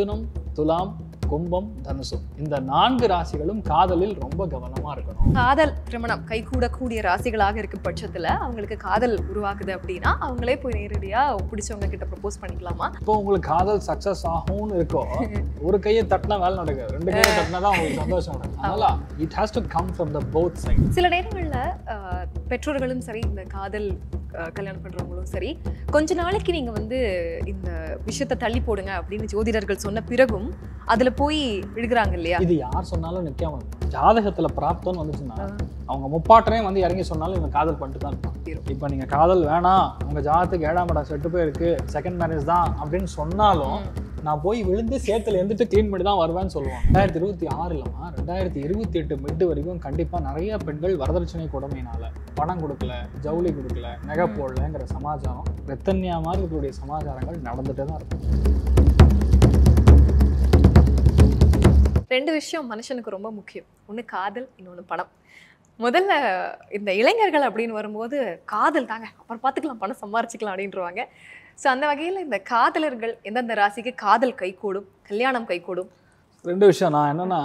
மிதுனம், துலாம், கும்பம், தனுசு இந்த 4 ராசிகளும் காதலில் ரொம்ப கவனமா இருக்கணும். காதல் திருமணம் கைகூடக்கூடிய ராசிகளாக இருக்கும் பட்சத்துல அவங்களுக்கு காதல் உருவாக்குது அப்படின்னா அவங்களே போய் நேரடியா பிடிச்சவங்க கிட்ட ப்ரப்போஸ் பண்ணிக்கலாமா? இப்போ உங்களுக்கு காதல் சக்சஸ் ஆகும்னு இருக்கோ, ஒரு கையை தட்டினா வேலை நடக்குது, 2 கையை தட்டினா தான் உங்களுக்கு சந்தோஷம் நடக்கும். அதனால it has to come from the both side. சில நேரங்கள்ல பெற்றோர்களும் சரி, இந்த காதல் கல்யாணம் பண்றவங்களும் சரி, கொஞ்ச நாளைக்கு நீங்க வந்து இந்த விஷயத்தை தள்ளி போடுங்க அப்படின்னு ஜோதிடர்கள் சொன்ன பிறகும் அதுல போய் விழுகிறாங்க இல்லையா? இது யார் சொன்னாலும் நிற்காம ஜாதகத்துல பிராப்தம்னு வந்துச்சுன்னா அவங்க முப்பாட்டரையும் வந்து இறங்கி சொன்னாலும் இவங்க காதல் பண்ணிட்டு தான் இருப்பாங்க. இப்போ நீங்க காதல் வேணாம், உங்க ஜாதகத்துக்கு 7ஆம் இடம் செட்டு போயிருக்கு, செகண்ட் மேரேஜ் தான் அப்படின்னு சொன்னாலும் நான் போய் விழுந்து சேத்துல இருந்துட்டு கிளீன் பண்ணி தான் வருவேன்னு சொல்லுவான். 2026 இல்லமா 2028 மிட் வரைக்கும் கண்டிப்பா நிறைய பெண்கள் வரதட்சணை கொடுமையினால பணம் கொடுக்கல, ஜவுளி கொடுக்கல, நகை போடலங்கிற சமாச்சாரம் ரத்தன்யா மாதிரி இருக்கக்கூடிய சமாச்சாரங்கள் நடந்துட்டே தான் இருக்கும். 2 விஷயம் மனுஷனுக்கு ரொம்ப முக்கியம். ஒன்று காதல், இன்னொன்று பணம். முதல்ல இந்த இளைஞர்கள் அப்படின்னு வரும்போது காதல் தாங்க, அப்புறம் பார்த்துக்கலாம், பணம் சம்பாரிச்சிக்கலாம் அப்படின்றவாங்க. ஸோ அந்த வகையில் இந்த காதலர்கள் எந்தெந்த ராசிக்கு காதல் கைகூடும், கல்யாணம் கைகூடும்? 2 விஷயம். நான் என்னன்னா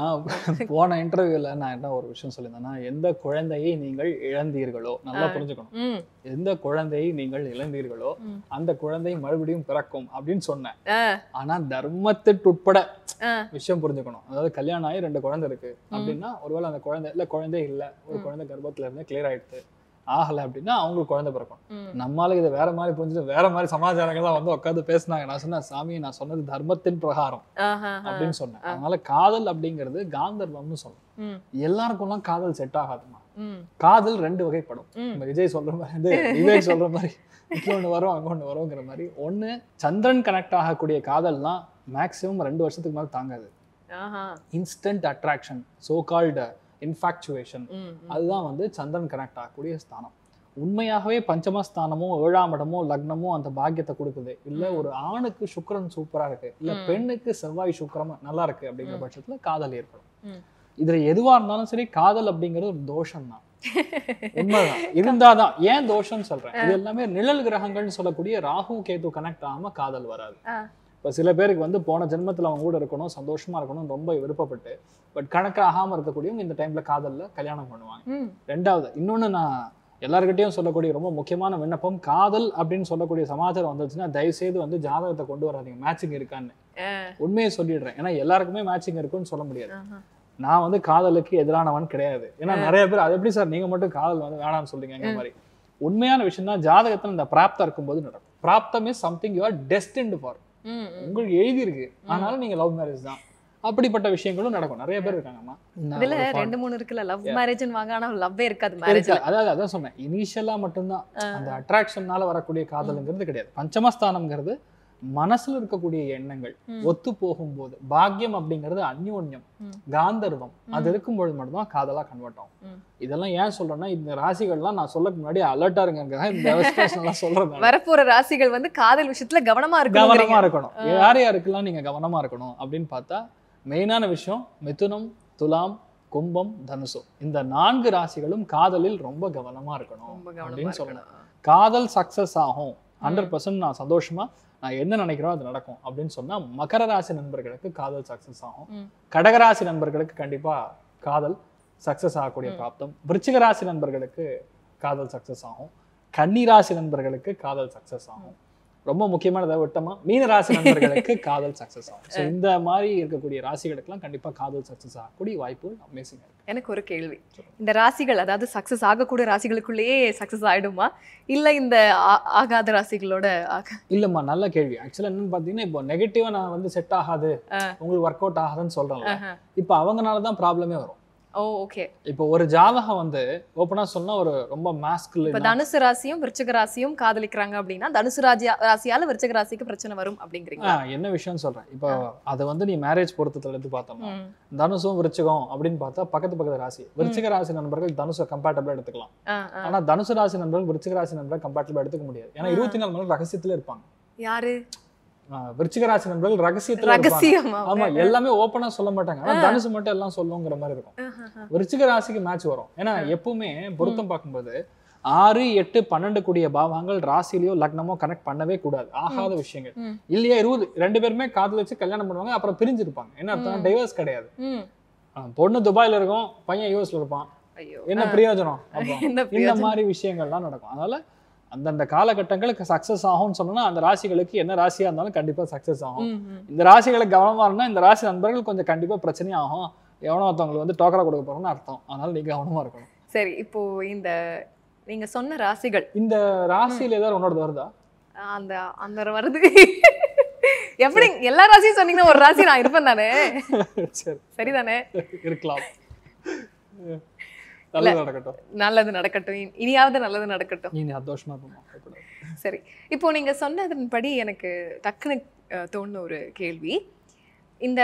போன இன்டர்வியூல நான் என்ன ஒரு விஷயம் சொல்லியிருந்தேன்னா, எந்த குழந்தையை நீங்கள் இழந்தீர்களோ, நல்லா புரிஞ்சுக்கணும், எந்த குழந்தையை நீங்கள் இழந்தீர்களோ அந்த குழந்தை மறுபடியும் பிறக்கும் அப்படின்னு சொன்னேன். ஆனா தர்மத்திற்கு உட்பட விஷயம் புரிஞ்சுக்கணும். அதாவது கல்யாணம் ஆகி 2 குழந்தை இருக்கு அப்படின்னா, ஒருவேளை அந்த குழந்தை இல்ல, ஒரு குழந்தை கர்ப்பத்துல இருந்து கிளியர் ஆயிடுது, ஆகலை அப்படின்னா அவங்களுக்கு குழந்தை பிறக்கும். நம்மளுக்கு இதை வேற மாதிரி புரிஞ்சுட்டு வேற மாதிரி சமாச்சாரங்கள்லாம் வந்து உட்காந்து பேசினாங்க. நான் சொன்னேன், சாமி நான் சொன்னது தர்மத்தின் பிரகாரம் அப்படின்னு சொன்னேன். அதனால காதல் அப்படிங்கிறது காந்தர்வம்னு சொல்லணும். எல்லாருக்கும்லாம் காதல் செட் ஆகாதுமா. காதல் 2 வகைப்படும். விஜய் சொல்ற மாதிரி, விவேக் சொல்ற மாதிரி இங்க ஒண்ணு வரும் அங்க ஒண்ணு வருங்கிற மாதிரி. ஒண்ணு சந்திரன் கனெக்ட் ஆகக்கூடிய காதல்லாம் மேக்சிமம் 2 வருஷத்துக்கு மேல தாங்காது. Instant attraction, so called infatuation, அதுதான் வந்து சந்திரன் கனெக்ட் ஆகக்கூடிய ஸ்தானம். உண்மையாகவே பஞ்சமஸ்தானமோ 7ஆம் இடமோ லக்னமோ அந்த பாக்கியத்தை கொடுக்குது, இல்ல ஒரு ஆணுக்கு சுக்கிரன் சூப்பரா இருக்கு, இல்ல பெண்ணுக்கு செவ்வாய் சுக்கிரம் நல்லா இருக்கு அப்படிங்கிற பட்சத்துல காதல் ஏற்படும். இதுல எதுவா இருந்தாலும் சரி, காதல் அப்படிங்கிறது ஒரு தோஷம் தான், உண்மைதான். இருந்தாதான் ஏன் தோஷம்னு சொல்றேன், இது எல்லாமே நிழல் கிரகங்கள்னு சொல்லக்கூடிய ராகு கேது கனெக்ட் ஆகாம காதல் வராது. இப்போ சில பேருக்கு வந்து போன ஜென்மத்தில் அவங்க கூட இருக்கணும், சந்தோஷமா இருக்கணும் ரொம்ப விருப்பப்பட்டு, பட் கணக்காகாம இருக்கக்கூடியவங்க இந்த டைம்ல காதல்ல கல்யாணம் பண்ணுவாங்க. 2வது இன்னொன்னு நான் எல்லாருக்கிட்டையும் சொல்லக்கூடிய ரொம்ப முக்கியமான விண்ணப்பம், காதல் அப்படின்னு சொல்லக்கூடிய சமாச்சாரம் வந்துச்சுன்னா தயவு செய்து வந்து ஜாதகத்தை கொண்டு வராதீங்க, மேட்சிங் இருக்கான்னு. உண்மையை சொல்லிடுறேன், ஏன்னா எல்லாருக்குமே மேட்சிங் இருக்குன்னு சொல்ல முடியாது. நான் வந்து காதலுக்கு எதிரானவன் கிடையாது. ஏன்னா நிறைய பேர் அது எப்படி சார் நீங்க மட்டும் காதல் வந்து வேணாம்னு சொல்றீங்க மாதிரி. உண்மையான விஷயம் தான், ஜாதகத்துல இந்த பிராப்தம் இருக்கும்போது நடக்கும். பிராப்தம் is something you are destined for. உங்களுக்கு எழுதி இருக்கு, ஆனாலும் நீங்க லவ் மேரேஜ் தான், அப்படிப்பட்ட விஷயங்களும் நடக்கும். நிறைய பேர் இருக்காங்கம்மா. இதுல 2-3 இருக்குல்ல, லவ் மேரேஜ்னு வாங்க, ஆனா லவ்வே இருக்காது மேரேஜ்ல. அதான் சொன்னேன், இனிஷியலா மட்டும்தான் அந்த அட்ராக்ஷன்னால வரக்கூடிய காதல்ங்கிறது கிடையாது. பஞ்சமஸ்தானம்ங்கிறது மனசுல இருக்கக்கூடிய எண்ணங்கள் ஒத்து போகும்போது, பாக்கியம் அப்படிங்கிறது அந்யோன்யம், காந்தர்வம், அது இருக்கும்போது மட்டும்தான் காதலா கன்வெர்ட் ஆகும். இதெல்லாம் ஏன் சொல்றேன்னா, இந்த ராசிகள்லாம் நான் சொல்ல முன்னாடி அலர்ட்டா இருங்க, இந்த சொல்றேன். வரப்போற ராசிகள் வந்து காதல் விஷயத்துல கவனமா இருக்கணும். யார் யாருக்கெல்லாம் நீங்க கவனமா இருக்கணும் அப்படின்னு பார்த்தா, மெயினான விஷயம் மிதுனம், துலாம், கும்பம், தனுசு இந்த 4 ராசிகளும் காதலில் ரொம்ப கவனமா இருக்கணும் அப்படின்னு சொல்லணும். காதல் சக்சஸ் ஆகும் 100%, நான் சந்தோஷமா நான் என்ன நினைக்கிறோம் அது நடக்கும் அப்படின்னு சொன்னா, மகர ராசி நண்பர்களுக்கு காதல் சக்சஸ் ஆகும். கடகராசி நண்பர்களுக்கு கண்டிப்பா காதல் சக்சஸ் ஆகக்கூடிய பிராப்தம். விருச்சிக ராசி நண்பர்களுக்கு காதல் சக்சஸ் ஆகும். கன்னி ராசி நண்பர்களுக்கு காதல் சக்சஸ் ஆகும். ரொம்ப முக்கியமானதை விட்டமா மீன ராசி நண்பர்களுக்கு காதல் சக்சஸ் ஆகும். ஸோ இந்த மாதிரி இருக்கக்கூடிய ராசிகளுக்கெல்லாம் கண்டிப்பா காதல் சக்சஸ் ஆகக்கூடிய வாய்ப்புகள் அமேசிங்கா இருக்கு. எனக்கு ஒரு கேள்வி, இந்த ராசிகள் அதாவது சக்சஸ் ஆகக்கூடிய ராசிகளுக்குள்ளேயே சக்சஸ் ஆயிடுமா, இல்ல இந்த ஆகாத ராசிகளோட இல்லம்மா? நல்ல கேள்வி. ஆக்சுவலா என்னன்னு பாத்தீங்கன்னா, இப்போ நெகட்டிவா நான் வந்து செட் ஆகாது, உங்களுக்கு ஒர்க் அவுட் ஆகாதுன்னு சொல்றேன்ல, இப்போ அவங்கனாலதான் ப்ராப்ளமே வரும். ஓகே. இப்போ ஒரு ஜாதகம் வந்து ஓபனா சொன்னா ஒரு ரொம்ப மாஸ்குலின், இப்ப தனுசு ராசியும் விருச்சிக ராசியும் காதலிக்கிறாங்க அப்படின்னா தனுசு ராசியால விருச்சிக ராசிக்கு பிரச்சனை வரும் அப்படிங்கிறீங்க. என்ன விஷயம் சொல்றேன், இப்போ அதை வந்து நீ மேரேஜ் பொறுத்தத்துல இருந்து பார்த்தோம்னா, தனுசும் விருச்சிகம் அப்படின்னு பார்த்தா பக்கத்து ராசி. விருச்சிக ராசி நண்பர்கள் தனுசை கம்பேட்டபிளா எடுத்துக்கலாம், ஆனா தனுசு ராசி நண்பர்கள் விருச்சிக ராசி நண்பர்கள் கம்பேட்டபிளா எடுத்துக்க முடியாது. ஏன்னா 24 மணி நேரம் ரகசியத்துல இருப்பாங்க. யாரு? விருச்சிக ராசி நண்பர்கள் ரகசியத்துல, ஆமா, எல்லாமே ஓப்பனா சொல்ல மாட்டாங்க. ஆனா தனுசு மட்டும் எல்லாம் சொல்லுங்கிற மாதிரி இருக்கும். விருச்சிக ராசிக்கு மேட்ச் வரும். ஏன்னா எப்பவுமே பொருத்தம் பார்க்கும்போது 6, 8, 12 கூடிய பாவங்கள் ராசிலையோ லக்னமோ கனெக்ட் பண்ணவே கூடாது. ஆகாத விஷயங்கள். இல்லையா 20 2 பேருமே காதலிச்சு கல்யாணம் பண்ணுவாங்க, அப்புறம் பிரிஞ்சிருப்பாங்க. என்ன அர்த்தம்? டைவர்ஸ் கிடையாது. பொண்ணு துபாயில இருக்கும், பையன் யூஎஸ்ல இருப்பான். என்ன பிரயோஜனம்? இந்த மாதிரி விஷயங்கள்லாம் நடக்கும். அதனால அந்தந்த காலகட்டங்களுக்கு சக்சஸ் ஆகும்னு சொன்னா அந்த ராசிகளுக்கு என்ன ராசியா இருந்தாலும் கண்டிப்பா சக்சஸ் ஆகும். இந்த ராசிகளுக்கு கவனமா இருந்தா இந்த ராசி நண்பர்கள் கொஞ்சம் கண்டிப்பா பிரச்சனையும் ஆகும். எவனோ ஒருத்தவங்களுக்கு வந்து டோக்கரா கொடுக்க போறோம்னு அர்த்தம். அதனால நீங்க கவனமா இருக்கணும். சரி, இப்போ இந்த நீங்க சொன்ன ராசிகள், இந்த ராசியில ஏதாவது உன்னோட வருதா? அந்த அந்த வருது. எப்படி எல்லா ராசியும் சொன்னீங்கன்னா ஒரு ராசி நான் இருப்பேன் தானே? சரிதானே? இருக்கலாம். நல்லது நடக்கட்டும், இனியாவது நல்லது நடக்கட்டும். சரி, இப்போ நீங்க சொன்னதன்படி எனக்கு டக்குனு தோணுன ஒரு கேள்வி. இந்த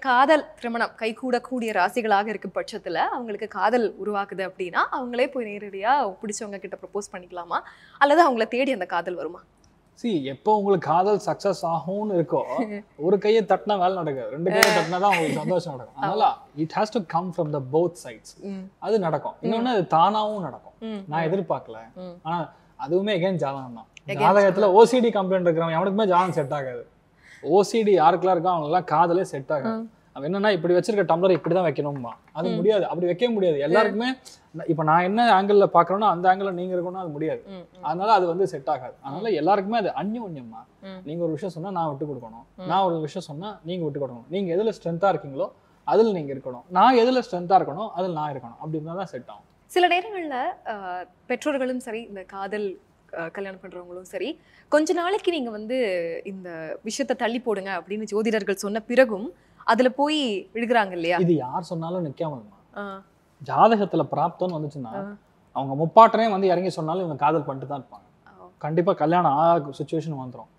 காதல் திருமணம் கைகூடக்கூடிய ராசிகளாக இருக்கும் பட்சத்துல அவங்களுக்கு காதல் உருவாக்குது அப்படின்னா அவங்களே போய் நேரடியா பிடிச்சவங்க கிட்ட ப்ரப்போஸ் பண்ணிக்கலாமா, அல்லது அவங்கள தேடி அந்த காதல் வருமா? எப்போ உங்களுக்கு காதல் சக்சஸ் ஆகும்னு இருக்கோ, ஒரு கையை தட்டினா வேலை நடக்காது, 2 கையை தட்டினா தான் உங்களுக்கு சந்தோஷம் நடக்கும். அதனால it has to come from the both sides. அது நடக்கும். இன்னொன்னு அது தானாவும் நடக்கும். நான் எதிர்பார்க்கல. ஆனா அதுவுமே எகைன் ஜாதகம் தான். ஜாதகத்துல ஓசிடி கம்ப்ளைண்ட் இருக்கிறவங்க எவனுக்குமே ஜாதகம் செட் ஆகாது. ஓசிடி யாருக்கெல்லாம் இருக்கோ அவங்க எல்லாம் காதலே செட் ஆகாது. அவன் என்னன்னா இப்படி வச்சிருக்க டம்ளர் இப்படிதான் வைக்கணுமா, அது முடியாது. அப்படி வைக்க முடியாது. எல்லாருக்குமே இப்ப நான் என்ன ஆங்கிள் பாக்குறேன்னா அந்த ஆங்கிள் நீங்க இருக்கணும், அது முடியாது. அதனால அது வந்து செட் ஆகாது. அதனால எல்லாருக்குமே அது அந்யோன்யமா. நீங்க ஒரு விஷயம் சொன்னா நான் விட்டு கொடுக்கணும், நான் ஒரு விஷயம் சொன்னா நீங்க விட்டு கொடுக்கணும். நீங்க எதுல ஸ்ட்ரென்த்தா இருக்கீங்களோ அதுல நீங்க இருக்கணும், நான் எதுல ஸ்ட்ரென்த்தா இருக்கணும் அதுல நான் இருக்கணும். அப்படி இருந்தா தான் செட் ஆகும். சில நேரங்கள்ல பெற்றோர்களும் சரி, இந்த காதல் கல்யாணம் பண்றவங்களும் சரி, கொஞ்ச நாளைக்கு நீங்க வந்து இந்த விஷயத்தை தள்ளி போடுங்க அப்படின்னு ஜோதிடர்கள் சொன்ன பிறகும் அதுல போய் விழுகிறாங்க இல்லையா? இது யார் சொன்னாலும் நிக்காம ஜாதகத்துல பிராப்தம்னு வந்துச்சுன்னா அவங்க முப்பாட்டனே வந்து இறங்கி சொன்னாலும் இவங்க காதல் பண்ணிட்டு தான் இருப்பாங்க. கண்டிப்பா கல்யாணம் ஆக சுச்சுவேஷன் வந்துடும்.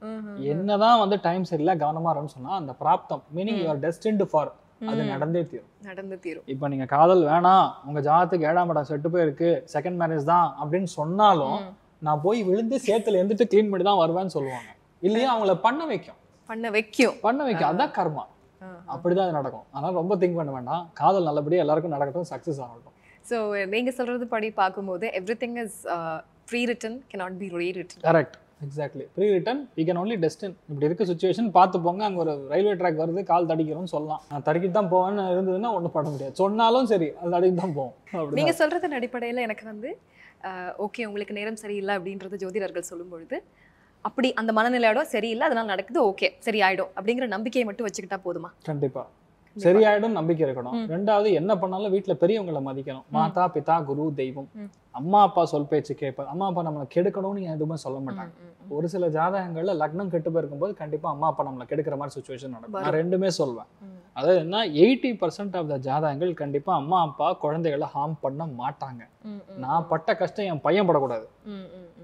என்னதான் வந்து டைம் சரியில்லை கவனமா இருன்னு சொன்னா அந்த பிராப்தம் மீனிங் யூ ஆர் டெஸ்டின்ட் ஃபார் அது நடந்தே தீரும். இப்ப நீங்க காதல் வேணாம், உங்க ஜாதகத்துக்கு 7ஆம் இடம் செட்டு போயிருக்கு, செகண்ட் மேரேஜ் தான் அப்படின்னு சொன்னாலும் நான் போய் விழுந்து சேத்துல இருந்துட்டு கிளீன் பண்ணி தான் வருவேன்னு சொல்லுவாங்க. இல்லையா அவங்கள பண்ண வைக்கும். அதான் கர்மா. அப்படிதான் அது நடக்கும். அதனால ரொம்ப திங்க் பண்ண வேண்டாம். காதல் நல்லபடியா எல்லாருக்கும் நடக்கட்டும், சக்சஸ் ஆகட்டும். ஸோ நீங்க சொல்றது படி பார்க்கும்போது everything is pre-return, cannot be rewritten. Correct, exactly. Pre-return, we can only destine. இப்படி இருக்க சுச்சுவேஷன் பார்த்து போங்க. அங்க ஒரு ரயில்வே ட்ராக் வருது, கால் தடிக்கிறோம்னு சொல்லலாம். நான் தடிக்கிட்டு தான் போவேன்னு இருந்ததுன்னா ஒன்றும் பண்ண முடியாது. சொன்னாலும் சரி அது தடிக்கிட்டு தான் போவோம். நீங்க சொல்றதன் அடிப்படையில் எனக்கு வந்து ஓகே உங்களுக்கு நேரம் சரியில்லை அப்படின்றது ஜோதிடர்கள் சொல்லும் பொழுது அப்படி அந்த மனநிலையோட சரியில்லை, அதனால நடக்குது, ஓகே சரி ஆயிடும் அப்படிங்கிற நம்பிக்கையை மட்டும் வச்சுக்கிட்டா போதுமா? கண்டிப்பா சரியாயிடும், நம்பிக்கை இருக்கணும். 2வது என்ன பண்ணாலும் வீட்டுல பெரியவங்களை மதிக்கணும். மாதா பிதா குரு தெய்வம். அம்மா அப்பா சொல் பேச்சு கேட்பார். அம்மா அப்பா நம்மளை கெடுக்கணும்னு எதுவுமே சொல்ல மாட்டாங்க. ஒரு சில ஜாதகங்கள்ல லக்னம் கெட்டு போயிருக்கும் போது கண்டிப்பா அம்மா அப்பா நம்மளை கெடுக்கிற மாதிரி சுச்சுவேஷன் நடக்கும். நான் 2மே சொல்வேன். அதாவது என்ன, 80% ஆஃப் த ஜாதகங்கள் கண்டிப்பா அம்மா அப்பா குழந்தைகளை ஹார்ம் பண்ண மாட்டாங்க. நான் பட்ட கஷ்டம் என் பையன் படக்கூடாது,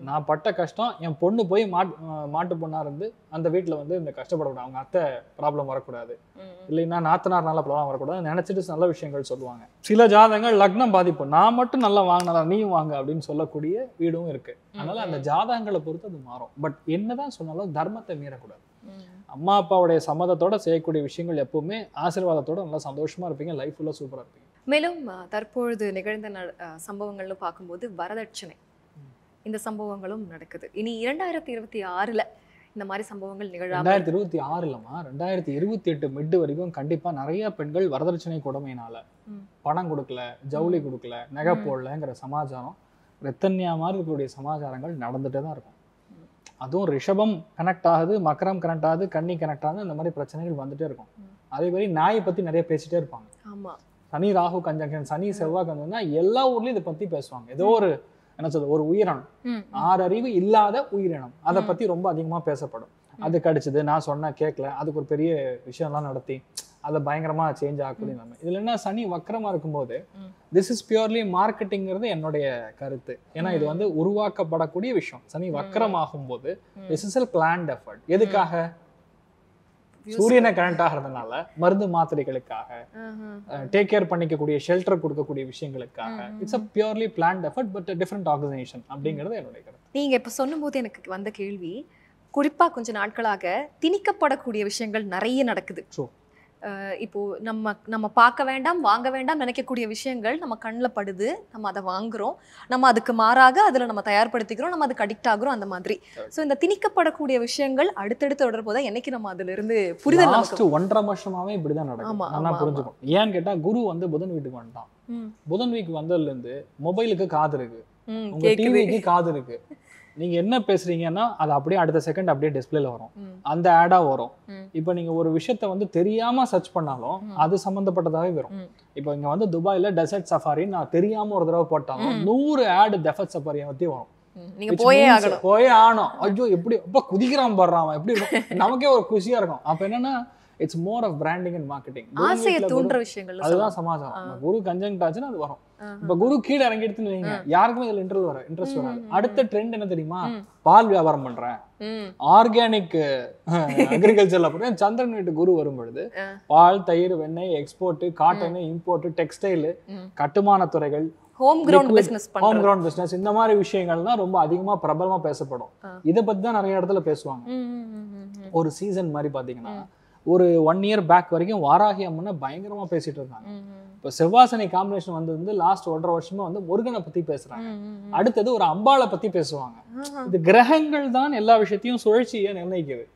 நான் பட்ட கஷ்டம் என் பொண்ணு போய் மாட்டு பொண்ணா இருந்து அந்த வீட்டுல வந்து இந்த கஷ்டப்படக்கூடாது, அவங்க அத்தை ப்ராப்ளம் வரக்கூடாது, இல்லைன்னா நாத்தனார்னால ப்ராப்ளம் வரக்கூடாது நினைச்சிட்டு நல்ல விஷயங்கள் சொல்லுவாங்க. சில ஜாதகங்கள் லக்னம் பாதிப்பு, நான் மட்டும் நல்லா வாங்கினா நீயும் வாங்க அப்படின்னு சொல்லக்கூடிய வீடும் இருக்கு. அதனால அந்த ஜாதகங்களை பொறுத்து அது மாறும். பட் என்னதான் சொன்னாலும் தர்மத்தை மீறக்கூடாது. அம்மா அப்பாவுடைய சம்மதத்தோட செய்யக்கூடிய விஷயங்கள் எப்பவுமே ஆசீர்வாதத்தோட நல்லா சந்தோஷமா இருப்பீங்க, லைஃப் ஃபுல்லா சூப்பரா இருப்பீங்க. மேலும் தற்பொழுது நிகழ்ந்த சம்பவங்கள்னு பார்க்கும்போது வரதட்சணை இந்த சம்பவங்களும் நடக்குது. இனி 2026ல இந்த மாதிரி சம்பவங்கள் நிகழாம 2026லமா 2028 மிட் வரைக்கும் கண்டிப்பா நிறைய பெண்கள் வரதட்சணை கொடுமையினால பணம் கொடுக்கல, ஜவுளி கொடுக்கல, நகை போடலங்கிற சமாச்சாரம் ரத்தன்யா மாதிரி இருக்கக்கூடிய சமாச்சாரங்கள் நடந்துட்டே தான் இருக்கும். அதுவும் ரிஷபம் கனெக்ட் ஆகுது, மக்கரம் கனெக்ட் ஆகுது, கன்னி கனெக்ட் ஆகுது, இந்த மாதிரி பிரச்சனைகள் வந்துட்டே இருக்கும். அதே மாதிரி நாயை பத்தி நிறைய பேசிட்டே இருப்பாங்க. ஆமா, சனி ராகு கஞ்சங்கன், சனி செவ்வாய் கஞ்சன்னா எல்லா ஊர்லயும் இதை பத்தி பேசுவாங்க. ஏதோ ஒரு என்ன சொல்றது, ஒரு உயிரினம், 6 அறிவு இல்லாத உயிரினம், அதை பத்தி ரொம்ப அதிகமா பேசப்படும். அது கடிச்சது, நான் சொன்ன கேட்கல, அதுக்கு ஒரு பெரிய விஷயம்லாம் நடத்தி அதை பயங்கரமா சேஞ்ச் ஆகக்கூடிய நம்ம. இதுல என்ன, சனி வக்கரமா இருக்கும்போது திஸ் இஸ் பியூர்லி மார்க்கெட்டிங்கிறது என்னுடைய கருத்து. ஏன்னா இது வந்து உருவாக்கப்படக்கூடிய விஷயம். சனி வக்கரம் ஆகும்போது this is a plant effort. எதுக்காக? சூரியனை கனெக்ட் ஆகிறதுனால, மருந்து மாத்திரைகளுக்காக, டேக் கேர் பண்ணிக்கக்கூடிய ஷெல்டர் கொடுக்கக்கூடிய விஷயங்களுக்காக. It's a purely plant effort but different organisation அப்படிங்கிறது என்னுடைய கருத்து. நீங்க இப்ப சொல்லும் போது எனக்கு வந்த கேள்வி, குறிப்பா கொஞ்ச நாட்களாக திணிக்கப்படக்கூடிய விஷயங்கள் நிறைய நடக்குது. இப்போ நம்ம பார்க்க வேண்டாம் வாங்க வேண்டாம் நினைக்கக்கூடிய விஷயங்கள் நம்ம கண்ணில் படுது, நம்ம அதை வாங்குறோம், நம்ம அதுக்கு மாறாக அதில் நம்ம தயார்படுத்திக்கிறோம், நம்ம அதுக்கு அடிக்ட் ஆகுறோம் அந்த மாதிரி. ஸோ இந்த திணிக்கப்படக்கூடிய விஷயங்கள் அடுத்தடுத்து தொடர்போது என்னைக்கு நம்ம அதுல இருந்து புரிதல் லாஸ்ட் 1.5 வருஷமாவே இப்படிதான் நடக்கும். நான் புரிஞ்சுக்கணும். ஏன்னு கேட்டா குரு வந்து புதன் வீட்டுக்கு வந்துட்டான். புதன் வீக் வந்ததுல இருந்து மொபைலுக்கு காது இருக்கு, உங்க டிவிக்கு காது இருக்கு. நீங்க என்ன பேசுறீங்கன்னா அது அப்படியே அடுத்த செகண்ட் அப்படியே டிஸ்பிளேல வரும், அந்த ஆடா வரும். இப்ப நீங்க ஒரு விஷயத்த வந்து தெரியாம சர்ச் பண்ணாலும் அது சம்பந்தப்பட்டதாவே வரும். இப்ப இங்க வந்து துபாயில டெசர்ட் சஃபாரி நான் தெரியாம ஒரு தடவை போட்டாலும் 100 ஆட் டெசர்ட் சஃபாரியை பத்தி வரும். நீங்க போயே ஆகணும். ஐயோ எப்படி அப்ப குதிக்கிறான் பாடுறான் எப்படி இருக்கும், நமக்கே ஒரு குஷியா இருக்கும். அப்ப என்னன்னா it's more of branding and marketing. ஆசையை தூண்டுற விஷயங்கள் அதுதான் சமாச்சாரம். குரு கன்ஜங்க்ட் ஆச்சுன்னா அது வரும். இப்ப குரு கீழே இறங்கி எடுத்துன்னு வைங்க, யாருக்குமே இதுல இன்ட்ரெஸ்ட் வராது. அடுத்த ட்ரெண்ட் என்ன தெரியுமா, பால் வியாபாரம் பண்றேன், ஆர்கானிக் அக்ரிகல்ச்சர்ல போறேன். சந்திரன் வீட்டு குரு வரும் பொழுது பால், தயிர், வெண்ணெய், எக்ஸ்போர்ட், காட்டன் இம்போர்ட், டெக்ஸ்டைல், கட்டுமான துறைகள், ஹோம் கிரவுண்ட் பிசினஸ், இந்த மாதிரி விஷயங்கள்லாம் ரொம்ப அதிகமா பிரபலமா பேசப்படும். இதை பத்தி தான் நிறைய இடத்துல பேசுவாங்க. ஒரு சீசன் மாதிரி பாத்தீங்கன்னா ஒரு 1 இயர் பேக் வரைக்கும் வாராகி அம்மனை பயங்கரமா பேசிட்டு இருந்தாங்க. இப்ப செவ்வாசனை காம்பினேஷன் வந்து லாஸ்ட் 1.5 வருஷமா வந்து முருகனை பத்தி பேசுறாங்க. அடுத்தது ஒரு அம்பாளை பத்தி பேசுவாங்க. இது கிரகங்கள் தான் எல்லா விஷயத்தையும் சுழற்சியை நிர்ணயிக்குது.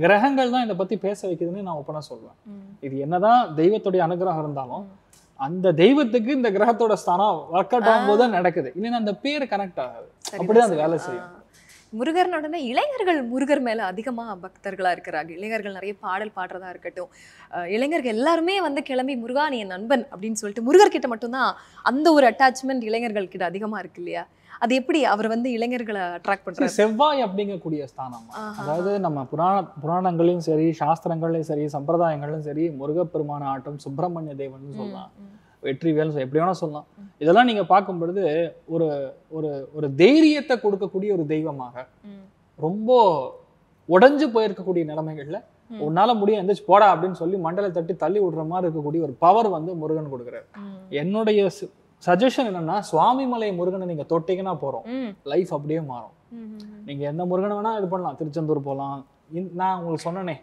கிரகங்கள் தான் இதை பத்தி பேச வைக்குதுன்னு நான் ஒப்பனா சொல்லுவேன். இது என்னதான் தெய்வத்துடைய அனுகிரகம் இருந்தாலும் அந்த தெய்வத்துக்கு இந்த கிரகத்தோட ஸ்தானம் ஒர்க் அவுட் ஆகும் போது நடக்குது. இல்லைன்னா அந்த பேர் கனெக்ட் ஆகாது. அப்படிதான் அந்த வேலை செய்யும். முருகர்னுடனே இளைஞர்கள் முருகர் மேல அதிகமா பக்தர்களா இருக்கிறாங்க. இளைஞர்கள் நிறைய பாடல் பாடுறதா இருக்கட்டும், இளைஞர்கள் எல்லாருமே வந்து கிளம்பி முருகா நீ என் நண்பன் அப்படின்னு சொல்லிட்டு முருகர் கிட்ட மட்டும்தான் அந்த ஒரு அட்டாச்மெண்ட் இளைஞர்கள் கிட்ட அதிகமா இருக்கு இல்லையா? அது எப்படி அவர் வந்து இளைஞர்களை அட்ராக்ட் பண்றாரு? செவ்வாய் அப்படிங்கக்கூடிய ஸ்தானம். அதாவது நம்ம புராணங்களையும் சரி, சாஸ்திரங்களையும் சரி, சம்பிரதாயங்களும் சரி, முருகப்பெருமான ஆட்டம், சுப்பிரமணிய தேவன் சொல்லலாம், வெற்றிவேல் எப்படி வேணா சொல்லலாம். இதெல்லாம் நீங்க பார்க்கும் பொழுது ஒரு ஒரு ஒரு தைரியத்தை கொடுக்கக்கூடிய ஒரு தெய்வமாக, ரொம்ப உடைஞ்சு போயிருக்கக்கூடிய நிலைமைகள்ல உன்னால முடியும் எந்திரிச்சு போடா அப்படின்னு சொல்லி மண்டலை தட்டி தள்ளி விடுற மாதிரி இருக்கக்கூடிய ஒரு பவர் வந்து முருகன் கொடுக்குறாரு. என்னுடைய சஜஷன் என்னன்னா, சுவாமிமலை முருகனை நீங்க தொட்டீங்கன்னா போறோம், லைஃப் அப்படியே மாறும். நீங்க எந்த முருகனை வேணா இது பண்ணலாம், திருச்செந்தூர் போகலாம். நான் உங்களுக்கு சொன்னனே,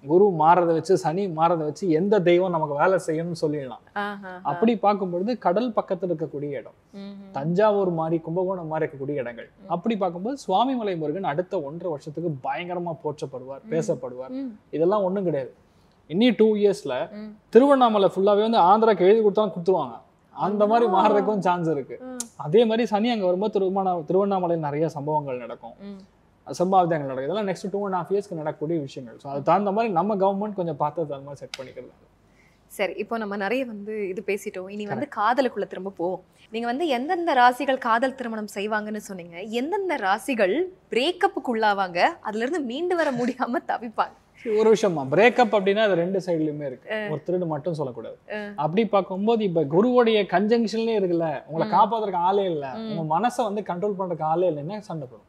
குரு மாறதை வச்சு, சனி மாறதை வச்சு எந்த தெய்வம் நமக்கு வேலை செய்யணும்னு சொல்லிடலாம். அப்படி பார்க்கும்பொழுது கடல் பக்கத்துல இருக்கக்கூடிய இடம், தஞ்சாவூர் மாதிரி, கும்பகோணம் மாதிரி இருக்கக்கூடிய இடங்கள், அப்படி பார்க்கும்போது சுவாமிமலை முருகன் அடுத்த 1.5 வருஷத்துக்கு பயங்கரமா போற்றப்படுவார், பேசப்படுவார். இதெல்லாம் ஒண்ணும் கிடையாது. இன்னி 2 இயர்ஸ்ல திருவண்ணாமலை ஃபுல்லாவே வந்து ஆந்திராக்கு எழுதி கொடுத்தாலும் கொடுத்துருவாங்க. அந்த மாதிரி மாறுறதுக்கும் சான்ஸ் இருக்கு. அதே மாதிரி சனி அங்க வரும்போது திருவண்ணாமலையில் நிறைய சம்பவங்கள் நடக்கும், அசம்பாவிதங்கள் நடக்கும். இதெல்லாம் நெக்ஸ்ட் 2.5 இயர்ஸ்க்கு நடக்கக்கூடிய விஷயங்கள். ஸோ அது தகுந்த மாதிரி நம்ம கவர்மெண்ட் கொஞ்சம் பார்த்து தகுந்த மாதிரி செட் பண்ணிக்கிறது. சரி, இப்போ நம்ம நிறைய வந்து இது பேசிட்டோம். இனி வந்து காதலுக்குள்ள திரும்ப போவோம். நீங்க வந்து எந்தெந்த ராசிகள் காதல் திருமணம் செய்வாங்கன்னு சொன்னீங்க, எந்தெந்த ராசிகள் பிரேக்கப்புக்கு உள்ளாவாங்க, அதுல இருந்து மீண்டு வர முடியாம தவிப்பாங்க? ஒரு விஷயமா, பிரேக்கப் அப்படின்னா அது 2 சைட்லயுமே இருக்கு, ஒருத்தருன்னு மட்டும் சொல்லக்கூடாது. அப்படி பார்க்கும்போது இப்ப குருவோடைய கன்ஜங்ஷன்லயே இருக்குல்ல, உங்களை காப்பாத்துறதுக்கு ஆளே இல்ல, உங்க மனசை வந்து கண்ட்ரோல் பண்றதுக்கு ஆளே இல்லைன்னா சண்டை போடும்.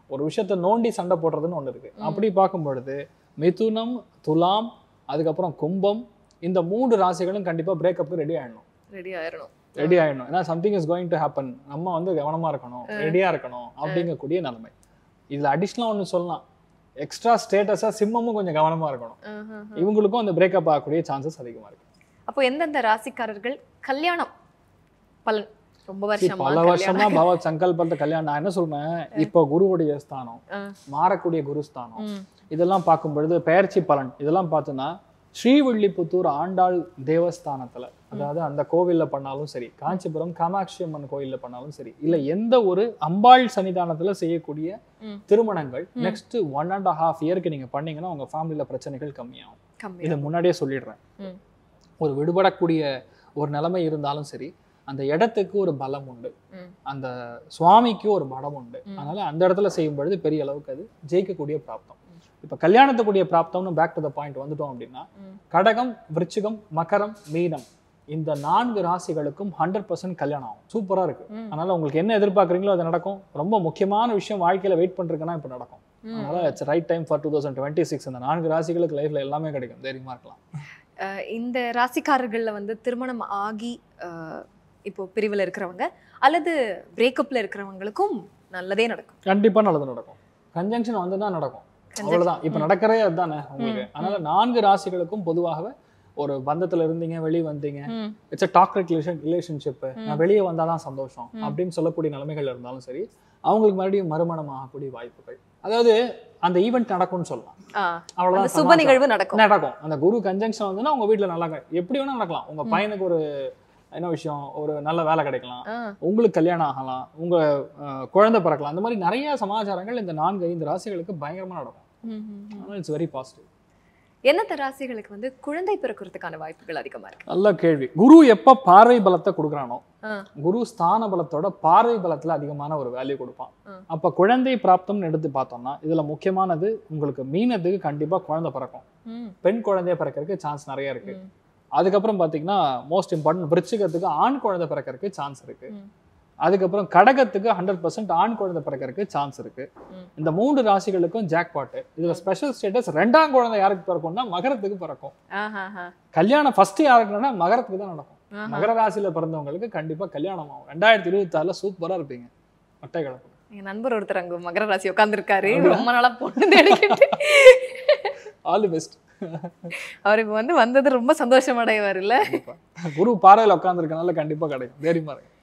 ஒரு விஷயத்த நோண்டி சண்டை போடுறதுன்னு ஒண்ணு இருக்கு. அப்படி பார்க்கும் பொழுது மிதுனம், துலாம், அதுக்கப்புறம் கும்பம், இந்த 3 ராசிகளும் கண்டிப்பா பிரேக்கப்புக்கு ரெடி ஆயிடணும். ஏன்னா something is going to happen, நம்ம வந்து கவனமா இருக்கணும், ரெடியா இருக்கணும் அப்படிங்கக்கூடிய நிலைமை. இதுல அடிஷனலா ஒண்ணு சொல்லலாம், எக்ஸ்ட்ரா ஸ்டேட்டஸா சிம்மமும் கொஞ்சம் கவனமா இருக்கணும். இவங்களுக்கும் அந்த பிரேக்கப் ஆகக்கூடிய சான்சஸ் அதிகமா இருக்கு. அப்போ எந்தெந்த ராசிக்காரர்கள் கல்யாணம் பலன் பல வருஷமா பவ சங்கல்பத்த கல்யாணம், நான் என்ன சொல்றேன், இப்போ குருவுடைய ஸ்தானம், மாறக்கூடிய குருஸ்தானம், இதெல்லாம் பார்க்கும் பொழுது பெயர்ச்சி பலன் இதெல்லாம் பார்த்தோன்னா, ஸ்ரீவில்லிபுத்தூர் ஆண்டாள் தேவஸ்தானத்துல, அதாவது அந்த கோவில்ல பண்ணாலும் சரி, காஞ்சிபுரம் காமாட்சி அம்மன் கோயில்ல பண்ணாலும் சரி, இல்ல எந்த ஒரு அம்பாள் சன்னிதானத்துல செய்யக்கூடிய திருமணங்கள் நெக்ஸ்ட் 1.5 இயருக்கு நீங்க பண்ணீங்கன்னா உங்க ஃபேமிலியில பிரச்சனைகள் கம்மியாகும். இதை முன்னாடியே சொல்லிடுறேன். ஒரு விடுபடக்கூடிய ஒரு நிலைமை இருந்தாலும் சரி, அந்த இடத்துக்கு ஒரு பலம் உண்டு, அந்த சுவாமிக்கு ஒரு பலம் உண்டு. அதனால அந்த இடத்துல செய்யும் பொழுது பெரிய அளவுக்கு அது ஜெயிக்கக்கூடிய பிராப்தம். இப்ப கல்யாணத்துக்குரிய பிராப்தம்னு பேக் டு த பாயிண்ட் வந்துட்டோம் அப்படின்னா, கடகம், விருச்சிகம், மகரம், மீனம், இந்த 4 ராசிகளுக்கும் 100% கல்யாணம் ஆகும். சூப்பரா இருக்கு. அதனால உங்களுக்கு என்ன எதிர்பார்க்குறீங்களோ அது நடக்கும். ரொம்ப முக்கியமான விஷயம் வாழ்க்கையில வெயிட் பண்றதுன்னா இப்ப நடக்கும். அதனால இட்ஸ் ரைட் டைம் ஃபார் 2026. இந்த 4 ராசிகளுக்கு லைஃப்ல எல்லாமே கிடைக்கும், தைரியமா இருக்கலாம். இந்த ராசிக்காரர்கள்ல வந்து திருமணம் ஆகி இப்போ பிரிவில் இருக்கிறவங்க அல்லது பிரேக்கப்ல இருக்கிறவங்களுக்கும் நல்லதே நடக்கும். கண்டிப்பா நல்லது நடக்கும். கன்ஜங்ஷன் வந்துதான் நடக்கும், அவ்வளவுதான். இப்ப நடக்கிறதே அதுதானே உங்களுக்கு. அதனால 4 ராசிகளுக்கும் பொதுவாகவே ஒரு பந்தத்துல இருந்தீங்க, வெளியே வந்தீங்க, இட்ஸ் அ டாக்ஸிக் ரிலேஷன்ஷிப், நான் வெளியே வந்தாதான் சந்தோஷம் அப்படின்னு சொல்லக்கூடிய நிலைமைகள் இருந்தாலும் சரி, அவங்களுக்கு மறுபடியும் மறுமணம் ஆகக்கூடிய வாய்ப்புகள். அதாவது அந்த ஈவெண்ட் நடக்கும்னு சொல்லலாம். அவ்வளவுதான், சுப நிகழ்வு நடக்கும். அந்த குரு கன்ஜங்ஷன் வந்துன்னா உங்க வீட்டுல நல்லா எப்படி வேணா நடக்கலாம். உங்க பையனுக்கு ஒரு என்ன விஷயம், ஒரு நல்ல வேலை கிடைக்கலாம், உங்களுக்கு கல்யாணம் ஆகலாம், உங்க குழந்தை பிறக்கலாம். அந்த மாதிரி நிறைய சமாச்சாரங்கள் இந்த 4-5 ராசிகளுக்கு பயங்கரமா நடக்கும். It's very positive. எந்தெந்த ராசிகளுக்கு வந்து குழந்தை பிறக்கிறதுக்கான வாய்ப்புகள் அதிகமா இருக்கு? நல்ல கேள்வி. குரு எப்ப பார்வை பலத்தை கொடுக்குறானோ, குரு ஸ்தான பலத்தோட பார்வை பலத்துல அதிகமான ஒரு வேல்யூ கொடுப்பான். அப்ப குழந்தை பிராப்தம்னு எடுத்து பார்த்தோம்னா இதுல முக்கியமானது உங்களுக்கு மீனத்துக்கு கண்டிப்பா குழந்தை பிறக்கும். பெண் குழந்தைய பிறக்கிறதுக்கு சான்ஸ் நிறைய இருக்கு. அதுக்கப்புறம் பாத்தீங்கன்னா மோஸ்ட் இம்பார்ட்டன்ட் விருச்சிகத்துக்கு ஆண் குழந்தை பிறக்கிறதுக்கு சான்ஸ் இருக்கு. அதுக்கப்புறம் கடகத்துக்கு 100% ஆண் குழந்தை பிறக்கிறதுக்கு சான்ஸ் இருக்கு. இந்த 3 ராசிகளுக்கும் ஜாக்பாட். இதுல ஸ்பெஷல் ஸ்டேட்டஸ் 2ஆம் குழந்தை யாருக்கு பிறக்கும்னா மகரத்துக்கு பிறக்கும். கல்யாணம் ஃபர்ஸ்ட் யாருக்குன்னா மகரத்துக்கு தான் நடக்கும். மகர ராசியில பிறந்தவங்களுக்கு கண்டிப்பா கல்யாணம் ஆகும். 2026 சூப்பரா இருப்பீங்க. மட்டை கிளப்பு. என் நண்பர் ஒருத்தர் அங்க மகர ராசி உட்கார்ந்துருக்காரு. ரொம்ப நாளா பொண்ணு தேடிக்கிட்டு. All the best. அவருக்கு வந்து வந்தது ரொம்ப சந்தோஷம் அடைவார் இல்ல? குரு பார்வையில உட்கார்ந்துருக்கனால கண்டிப்பா கிடைக்கும். தைரியமா இருக்கு.